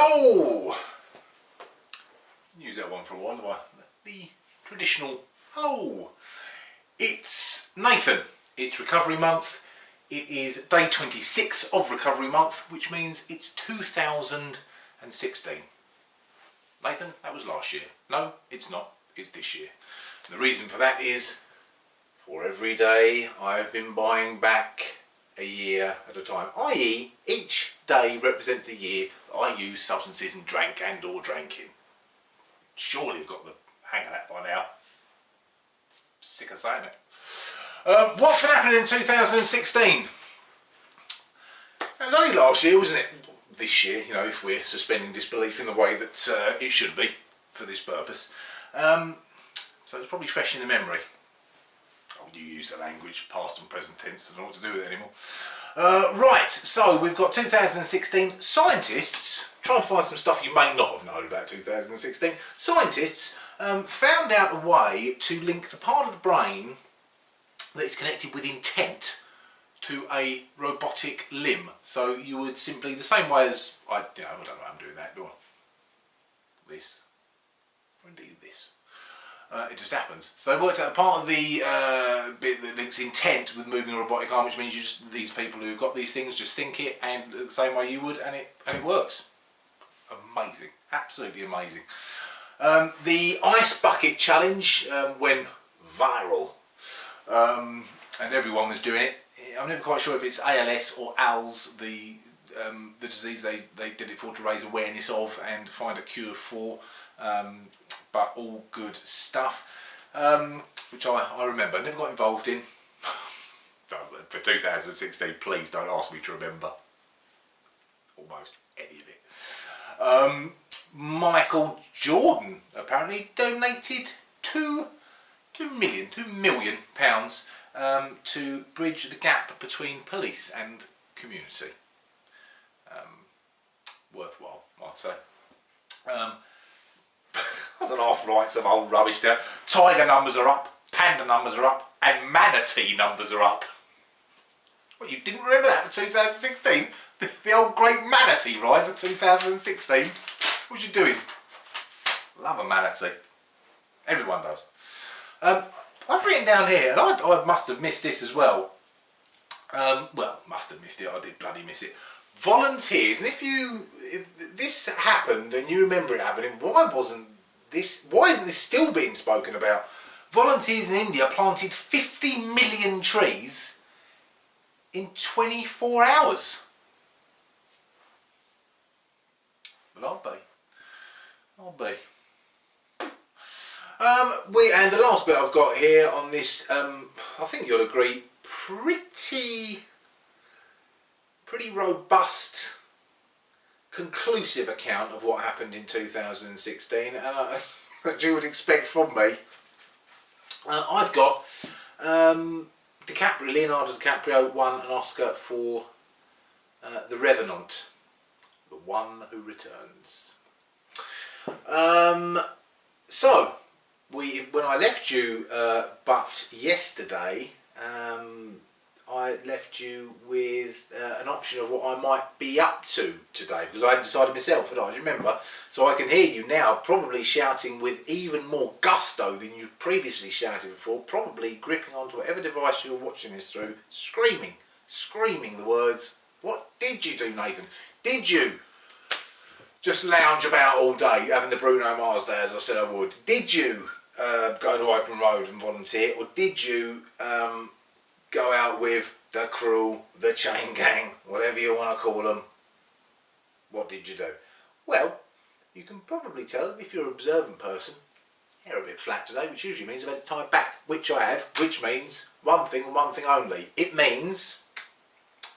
Hello! Use that one for a while. The traditional hello. It's Nathan. It's recovery month. It is day 26 of recovery month, which means it's 2016. Nathan, that was last year. No, it's not. It's this year. And the reason for that is, for every day I've been buying back a year at a time, i.e. each day represents a year that I used substances and drank or drinking. Surely you've got the hang of that by now. Sick of saying it. What's going to happen in 2016? It was only last year, wasn't it? This year, you know, if we're suspending disbelief in the way that it should be for this purpose. So it's probably fresh in the memory. Oh, you use the language, past and present tense, I don't know what to do with it anymore. Right, so we've got 2016. Scientists, try and find some stuff you may not have known about 2016. Scientists found out a way to link the part of the brain that is connected with intent to a robotic limb. So you would simply, the same way as, I don't know why I'm doing that, do I? This, or indeed this. It just happens. So they worked out the part of the bit that links intent with moving a robotic arm, which means you just, these people who've got these things just think it and the same way you would, and it works. Amazing, absolutely amazing. The ice bucket challenge went viral, and everyone was doing it. I'm never quite sure if it's ALS or ALS, the disease they did it for, to raise awareness of and find a cure for. But all good stuff, which I remember. Never got involved in. For 2016, please don't ask me to remember almost any of it. Michael Jordan apparently donated £2 million to bridge the gap between police and community. Worthwhile, I'd say. I don't know, I'll write some old rubbish down. Tiger numbers are up, panda numbers are up, and manatee numbers are up. Well, you didn't remember that for 2016? The old great manatee rise of 2016? What you doing? Love a manatee. Everyone does. I've written down here, and I must have missed this as well. Well, must have missed it, I did bloody miss it. Volunteers, and if this happened and you remember it happening, why isn't this still being spoken about? Volunteers in India planted 50 million trees in 24 hours. But I'll be. And the last bit I've got here on this, I think you'll agree, pretty robust, conclusive account of what happened in 2016, and that you would expect from me. I've got Leonardo DiCaprio won an Oscar for The Revenant, The One Who Returns. So, when I left you but yesterday, I left you with an option of what I might be up to today, because I hadn't decided myself, had I? Do you remember? So I can hear you now probably shouting with even more gusto than you've previously shouted before, probably gripping onto whatever device you're watching this through, screaming the words, "What did you do, Nathan? Did you just lounge about all day, having the Bruno Mars day as I said I would? Did you go to Open Road and volunteer, or did you go out with the crew, the chain gang, whatever you want to call them? What did you do?" Well, you can probably tell if you're an observant person, hair a bit flat today, which usually means I've had it tied back, which I have, which means one thing and one thing only. It means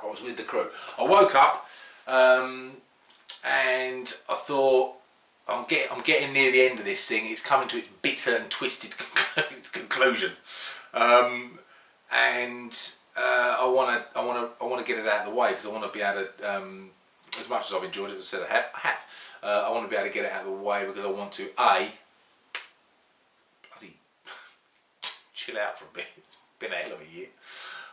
I was with the crew. I woke up and I thought, I'm getting near the end of this thing. It's coming to its bitter and twisted conclusion. And I want to get it out of the way, because I want to be able to, as much as I've enjoyed it, as I said I have, I want to be able to get it out of the way, because I want to bloody chill out for a bit. It's been a hell of a year.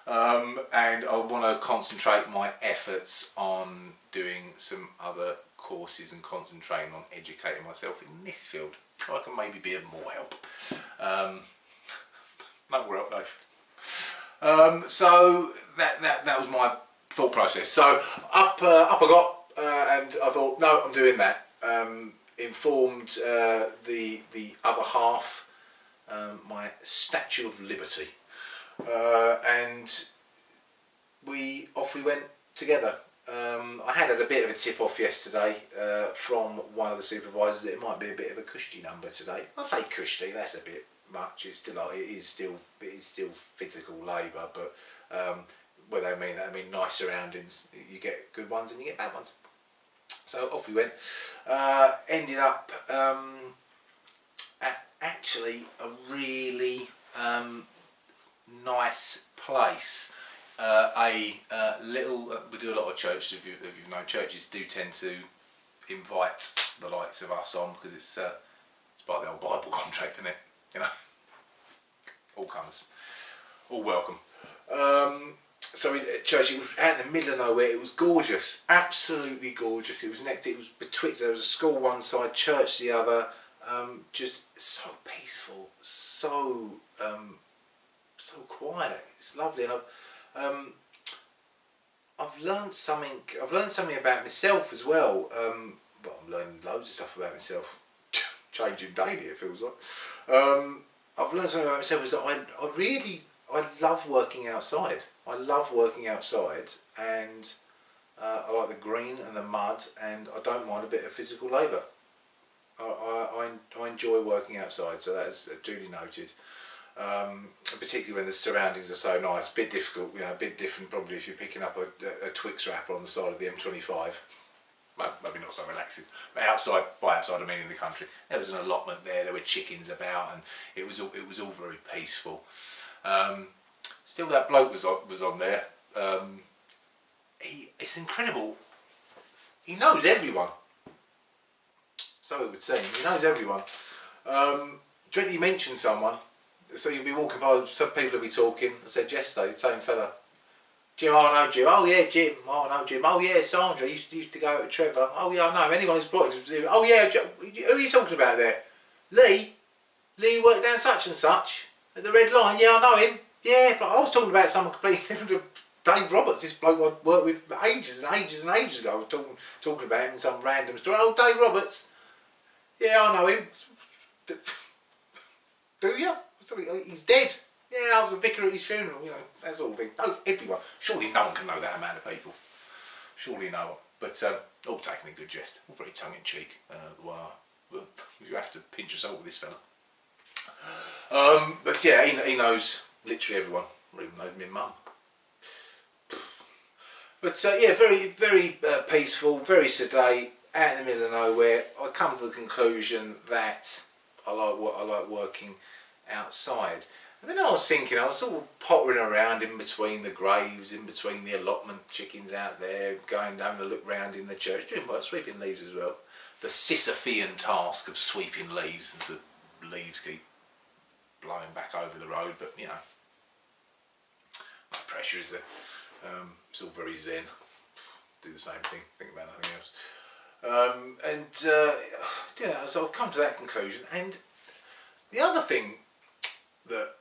and I want to concentrate my efforts on doing some other courses and concentrating on educating myself in this field, so I can maybe be of more help. No more help, Dave. So that was my thought process. So up I got, and I thought, no, I'm doing that. Informed the other half, my Statue of Liberty, and we went together. I had a bit of a tip off yesterday from one of the supervisors that it might be a bit of a cushy number today. I say cushy, that's a bit much. It is still physical labour, but when I mean that, I mean nice surroundings. You get good ones and you get bad ones. So off we went. Ended up at actually a really nice place. We do a lot of churches. If you've known, churches do tend to invite the likes of us on because it's part of the old Bible contract, isn't it? You know, all comers, all welcome. So church, it was out in the middle of nowhere. It was gorgeous, absolutely gorgeous. It was betwixt. There was a school one side, church the other. Just so peaceful, so quiet. It's lovely, and I've learned something about myself as well. Well, I'm learning loads of stuff about myself, changing daily. It feels like. I've learned something about myself is that I love working outside. I love working outside, and I like the green and the mud, and I don't mind a bit of physical labour. I enjoy working outside, so that is duly noted. Particularly when the surroundings are so nice. A bit difficult, a bit different probably if you're picking up a Twix wrapper on the side of the M25. Maybe not so relaxing, but by outside I mean in the country. There was an allotment there were chickens about, and it was all very peaceful. Still, that bloke was on there. It's incredible. He knows everyone. So it would seem. He knows everyone. Directly you mention someone, so you'll be walking by, some people will be talking. I said yesterday, the same fella. Jim, oh, I know Jim. Oh yeah, Jim. Oh, I know Jim. Oh yeah, Sandra. Used to go out with Trevor. Oh yeah, I know. Anyone who's brought him. Oh yeah, who are you talking about there? Lee worked down such and such at the Red Line. Yeah, I know him. Yeah, but I was talking about someone completely different to Dave Roberts, this bloke I worked with ages and ages and ages ago. I was talking about him in some random story. Oh, Dave Roberts. Yeah, I know him. Do you? He's dead. Yeah, I was a vicar at his funeral, that sort of thing. No, everyone. Surely no one can know that amount of people. Surely no one. But all taken in good jest. All very tongue-in-cheek. You have to pinch your salt with this fella. But yeah, he knows literally everyone. Or even knows my mum. But yeah, very, very peaceful, very sedate, out in the middle of nowhere. I come to the conclusion that I like working outside. And then I was thinking, I was sort of pottering around in between the graves, in between the allotment chickens out there, having a look round in the church, doing work, sweeping leaves as well. The Sisyphean task of sweeping leaves as the leaves keep blowing back over the road, but no pressure, is there? It's all very zen. Do the same thing, think about nothing else. So I've come to that conclusion. And the other thing that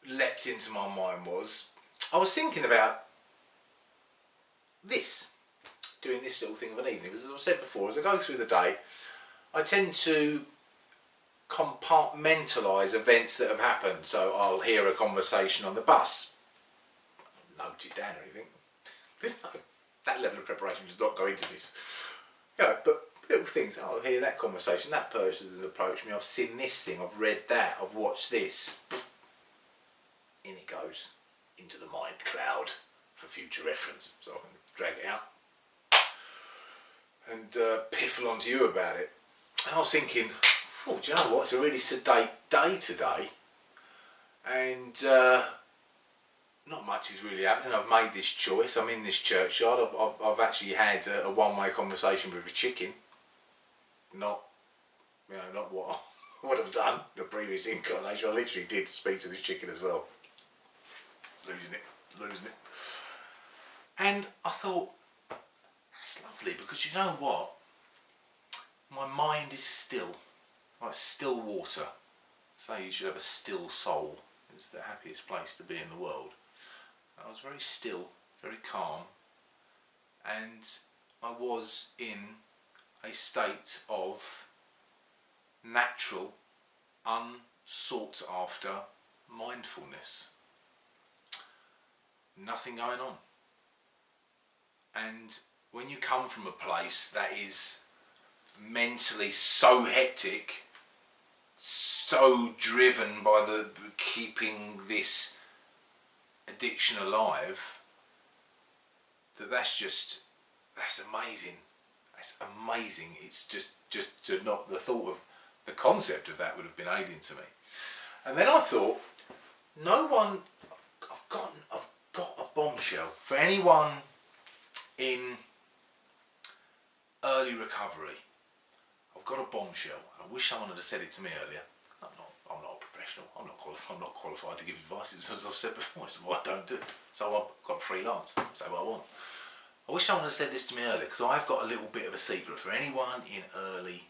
leapt into my mind was, I was thinking about doing this little thing of an evening. Because as I've said before, as I go through the day, I tend to compartmentalise events that have happened. So I'll hear a conversation on the bus, note it down or anything. That level of preparation does not go into this. But little things. I'll hear that conversation. That person has approached me. I've seen this thing. I've read that. I've watched this. In it goes into the mind cloud for future reference. So I can drag it out and piffle onto you about it. And I was thinking, do you know what? It's a really sedate day today, and not much is really happening. I've made this choice. I'm in this churchyard. I've actually had a one-way conversation with a chicken. Not what I've done in the previous incarnation. I literally did speak to this chicken as well. losing it. And I thought, that's lovely, because you know what? My mind is still, like still water. Say you should have a still soul. It's the happiest place to be in the world. I was very still, very calm, and I was in a state of natural, unsought after mindfulness. Nothing going on. And when you come from a place that is mentally so hectic, so driven by the keeping this addiction alive, that's amazing. That's amazing. It's just to not, the thought of the concept of that would have been alien to me. And then I thought, I've got a bombshell for anyone in early recovery. I've got a bombshell. I wish someone had said it to me earlier. I'm not a professional. I'm not qualified to give advice. As I've said before, it's why I don't do it. So I've got freelance. Say what I want. I wish someone had said this to me earlier, because I've got a little bit of a secret for anyone in early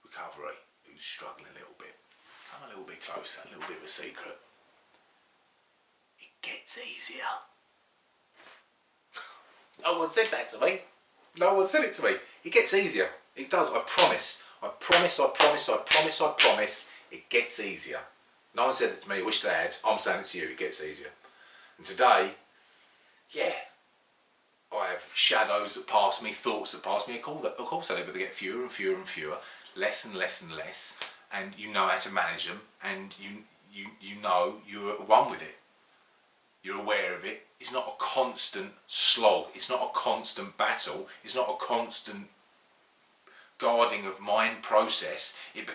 recovery who's struggling a little bit. Come a little bit closer. A little bit of a secret. It gets easier. No one said that to me. No one said it to me. It gets easier. It does. I promise. I promise. I promise. I promise. I promise. It gets easier. No one said it to me. I wish they had. I'm saying it to you. It gets easier. And today, yeah, I have shadows that pass me, thoughts that pass me. Of course, they get fewer and fewer and fewer, less and less and less, and you know how to manage them, and you know you're at one with it. You're aware of it. It's not a constant slog. It's not a constant battle. It's not a constant guarding of mind process. It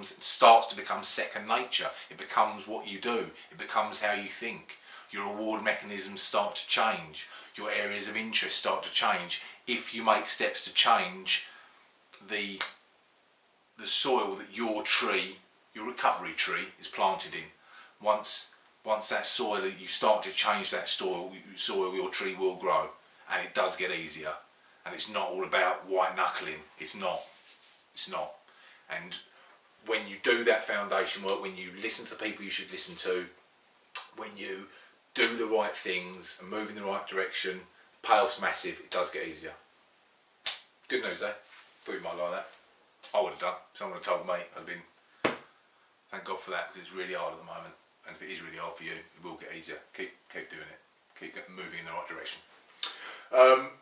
starts to become second nature. It becomes what you do. It becomes how you think. Your reward mechanisms start to change. Your areas of interest start to change. If you make steps to change the soil that your recovery tree is planted in, once that soil, you start to change that soil, your tree will grow, and it does get easier. And it's not all about white knuckling. It's not. And when you do that foundation work, when you listen to the people you should listen to, when you do the right things and move in the right direction, payoff's massive. It does get easier. Good news, eh? Thought you might like that. I would have done. Someone had told me. I'd have been. Thank God for that, because it's really hard at the moment. And if it is really hard for you, it will get easier. Keep doing it. Keep moving in the right direction.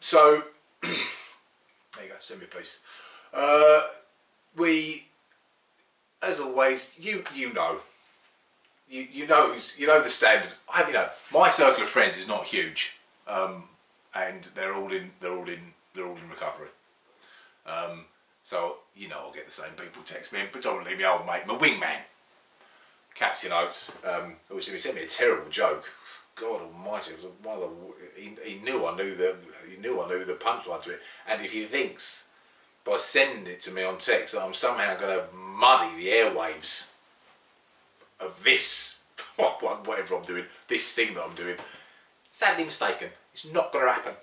So there you go. Send me a piece. We, as always, you know the standard. My circle of friends is not huge, and they're all in recovery. So I'll get the same people text me, and predominantly my old mate, my wingman, Captain Oates. Obviously, he sent me a terrible joke. God Almighty, it was one of the. He knew I knew the punchline to it, and if he thinks by sending it to me on text that I'm somehow going to muddy the airwaves of this, whatever I'm doing, this thing that I'm doing, sadly mistaken. It's not going to happen.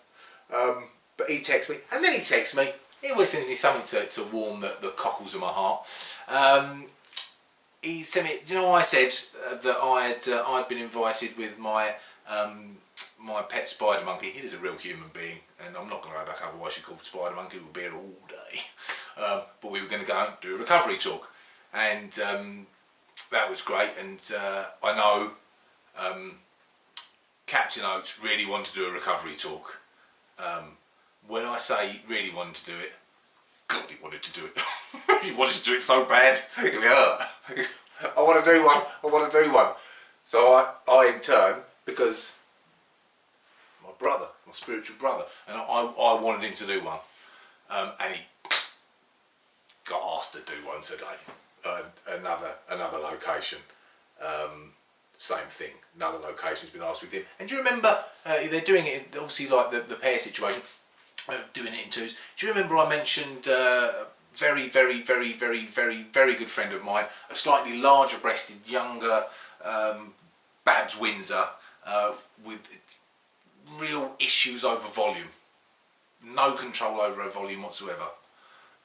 But he texts me, and then he texts me. He always sends me something to warm the cockles of my heart. He sent me. Do you know, I said that I'd been invited with my my pet spider monkey. He is a real human being, and I'm not going to go back over why she called Spider Monkey. We'll be here all day. But we were going to go and do a recovery talk, and that was great. And I know Captain Oates really wanted to do a recovery talk. When I say really wanted to do it, God, he wanted to do it. He wanted to do it so bad. It hurt. I want to do one. So I in turn, because my brother, my spiritual brother, and I wanted him to do one. And he got asked to do one today. Another location. Same thing. Another location's been asked with him. And do you remember, they're doing it, obviously like the pair situation, doing it in twos. Do you remember I mentioned very, very, very, very, very, very good friend of mine, a slightly larger breasted, younger, Babs Windsor with real issues over volume. No control over her volume whatsoever.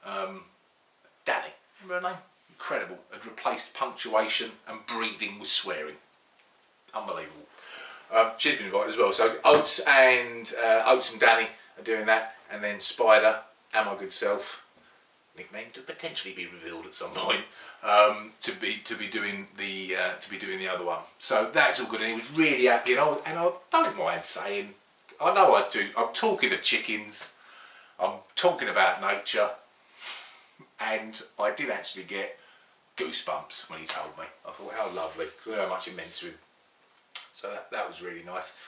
Danny, remember her name? Incredible. Had replaced punctuation and breathing with swearing. Unbelievable. She's been invited as well. So Oates and Danny are doing that, and then Spider and my good self, nickname to potentially be revealed at some point, to be doing the other one. So that's all good, and he was really happy, and I don't mind saying, I know I do. I'm talking to chickens, I'm talking about nature, and I did actually get goosebumps when he told me. I thought, how lovely, because I know how much it meant to him. So that was really nice.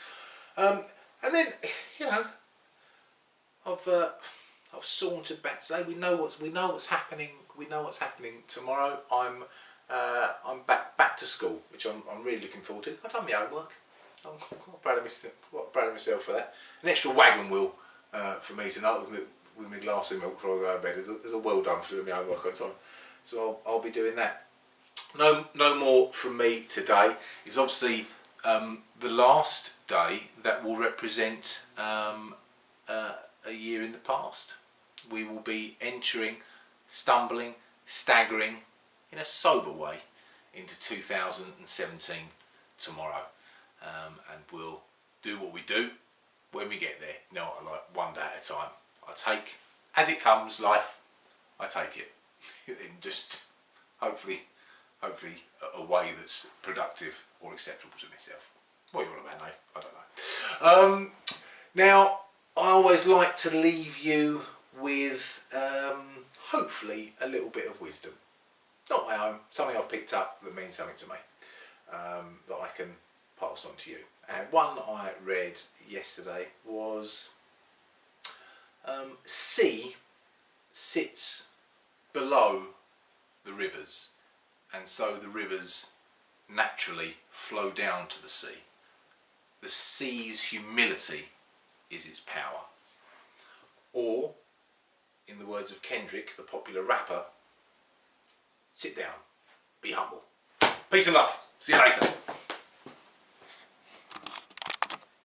And then, you know, I've sauntered back today. We know what's happening. We know what's happening tomorrow. I'm back to school, which I'm really looking forward to. I've done my homework. I'm quite proud of myself for that. An extra wagon wheel for me tonight with my glass of milk before I go to bed. There's a well done for doing my homework on time. So I'll be doing that. No more from me today. It's obviously the last day that will represent a year in the past. We will be entering, stumbling, staggering in a sober way into 2017 tomorrow, and we'll do what we do when we get there. You know, like one day at a time. I take as it comes, life. I take it, in just hopefully a way that's productive or acceptable to myself. What are you on about, Nate? I don't know. Now, I always like to leave you with hopefully a little bit of wisdom. Not my own, something I've picked up that means something to me, that I can pass on to you. And one I read yesterday was, sea sits below the rivers, and so the rivers naturally flow down to the sea. The sea's humility is its power. Or, in the words of Kendrick, the popular rapper, sit down, be humble. Peace and love. See you later.